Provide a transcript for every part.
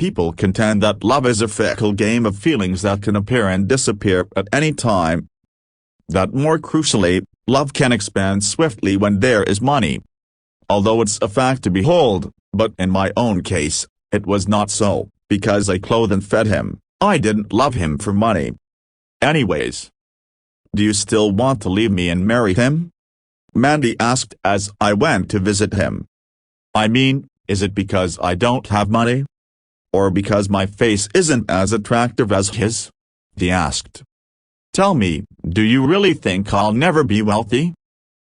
People contend that love is a fickle game of feelings that can appear and disappear at any time. That more crucially, love can expand swiftly when there is money. Although it's a fact to behold, but in my own case, it was not so, because I clothed and fed him. I didn't love him for money. Anyways. Do you still want to leave me and marry him? Mandy asked as I went to visit him. I mean, is it because I don't have money? Or because my face isn't as attractive as his? He asked. Tell me, do you really think I'll never be wealthy?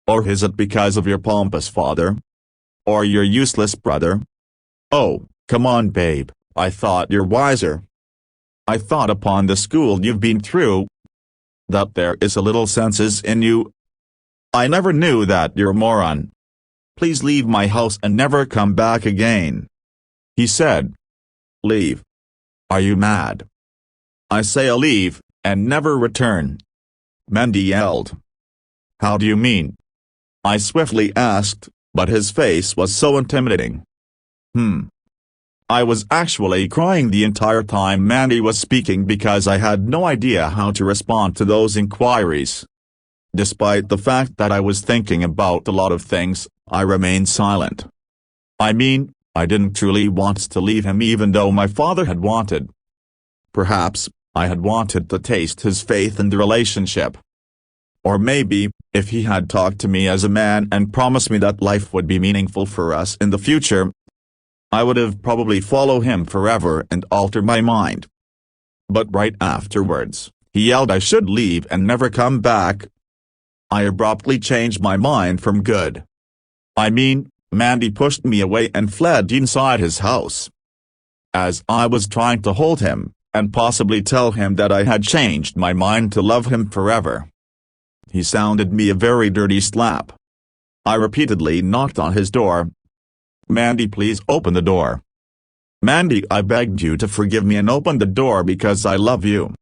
Or is it because of your pompous father? Or your useless brother? Oh, come on babe, I thought you're wiser. I thought upon the school you've been through, that there is a little sense in you. I never knew that you're a moron. Please leave my house and never come back again. He said. Leave? Are you mad? I say I'll leave, and never return. Mandy yelled. How do you mean? I swiftly asked, but his face was so intimidating. I was actually crying the entire time Mandy was speaking because I had no idea how to respond to those inquiries. Despite the fact that I was thinking about a lot of things, I remained silent. I mean, I didn't truly want to leave him even though my father had wanted. Perhaps, I had wanted to taste his faith in the relationship. Or maybe, if he had talked to me as a man and promised me that life would be meaningful for us in the future, I would have probably followed him forever and alter my mind. But right afterwards, he yelled I should leave and never come back. I abruptly changed my mind for good. I mean, Mandy pushed me away and fled inside his house. As I was trying to hold him, and possibly tell him that I had changed my mind to love him forever, he sounded me a very dirty slap. I repeatedly knocked on his door. Mandy, please open the door. Mandy, I begged you to forgive me and open the door because I love you.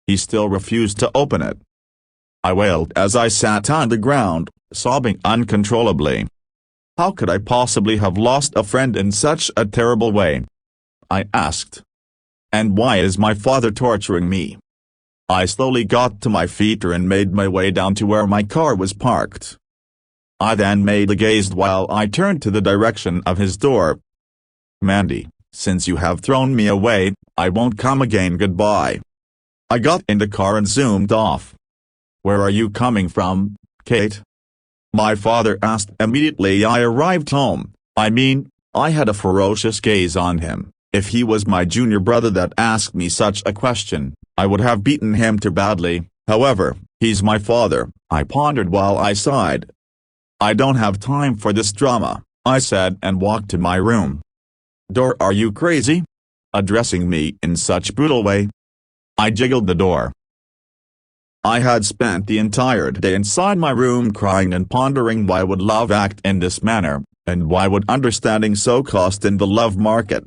He still refused to open it. I wailed as I sat on the ground, sobbing uncontrollably. How could I possibly have lost a friend in such a terrible way? I asked. And why is my father torturing me? I slowly got to my feet and made my way down to where my car was parked. I then made a gaze while I turned to the direction of his door. Mandy, since you have thrown me away, I won't come again. Goodbye. I got in the car and zoomed off. Where are you coming from, Kate? My father asked immediately I arrived home. I mean, I had a ferocious gaze on him. If he was my junior brother that asked me such a question, I would have beaten him too badly. However, he's my father, I pondered while I sighed. I don't have time for this drama, I said and walked to my room. Door, are you crazy? Addressing me in such brutal way. I jiggled the door. I had spent the entire day inside my room crying and pondering why would love act in this manner, and why would understanding so cost in the love market.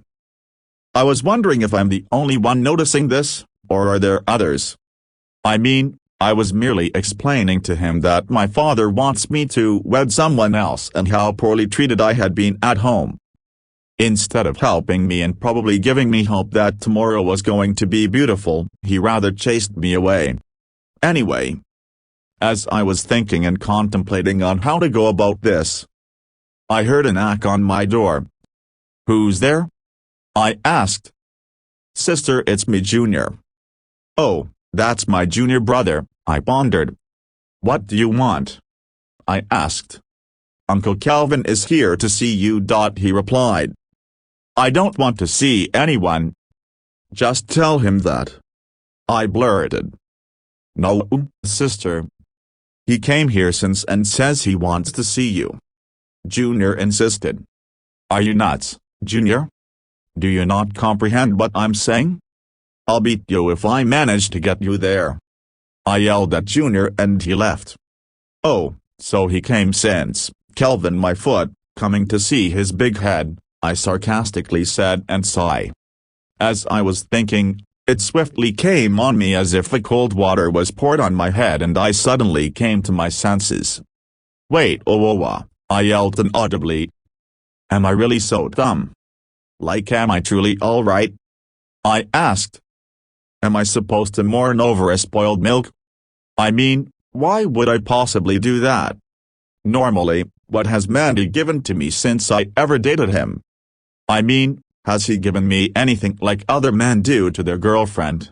I was wondering if I'm the only one noticing this, or are there others? I mean, I was merely explaining to him that my father wants me to wed someone else and how poorly treated I had been at home. Instead of helping me and probably giving me hope that tomorrow was going to be beautiful, he rather chased me away. Anyway, as I was thinking and contemplating on how to go about this, I heard a knock on my door. Who's there? I asked. Sister, it's me, Junior. Oh, that's my junior brother, I pondered. What do you want? I asked. Uncle Calvin is here to see you. He replied. I don't want to see anyone. Just tell him that. I blurted. No, sister. He came here since and says he wants to see you. Junior insisted. Are you nuts, Junior? Do you not comprehend what I'm saying? I'll beat you if I manage to get you there. I yelled at Junior and he left. Oh, so he came since, Kelvin my foot, coming to see his big head, I sarcastically said and sighed. As I was thinking, it swiftly came on me as if a cold water was poured on my head and I suddenly came to my senses. Wait, I yelled inaudibly. Am I really so dumb? Like, am I truly alright? I asked. Am I supposed to mourn over a spoiled milk? I mean, why would I possibly do that? Normally, what has Mandy given to me since I ever dated him? I mean, has he given me anything like other men do to their girlfriend?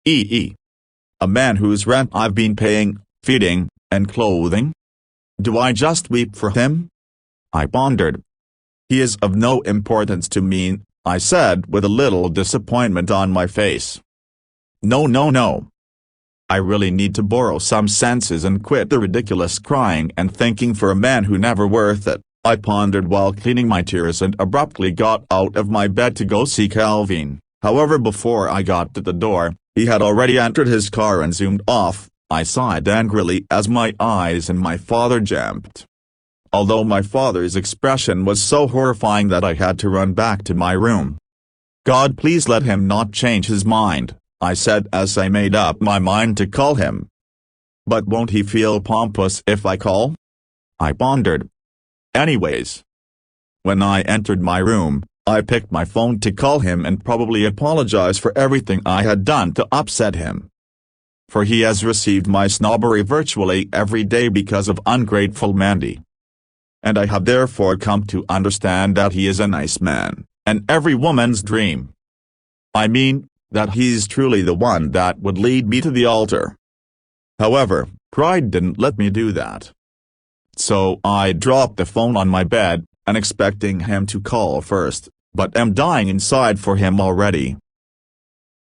A man whose rent I've been paying, feeding, and clothing? Do I just weep for him? I pondered. He is of no importance to me, I said with a little disappointment on my face. No. I really need to borrow some senses and quit the ridiculous crying and thinking for a man who never worth it, I pondered while cleaning my tears and abruptly got out of my bed to go see Calvin. However, before I got to the door, he had already entered his car and zoomed off. I sighed angrily as my eyes and my father jumped. Although my father's expression was so horrifying that I had to run back to my room. God, please let him not change his mind, I said as I made up my mind to call him. But won't he feel pompous if I call? I pondered. Anyways. When I entered my room, I picked my phone to call him and probably apologize for everything I had done to upset him. For he has received my snobbery virtually every day because of ungrateful Mandy. And I have therefore come to understand that he is a nice man, and every woman's dream. I mean, that he's truly the one that would lead me to the altar. However, pride didn't let me do that. So I dropped the phone on my bed, and expecting him to call first, but am dying inside for him already.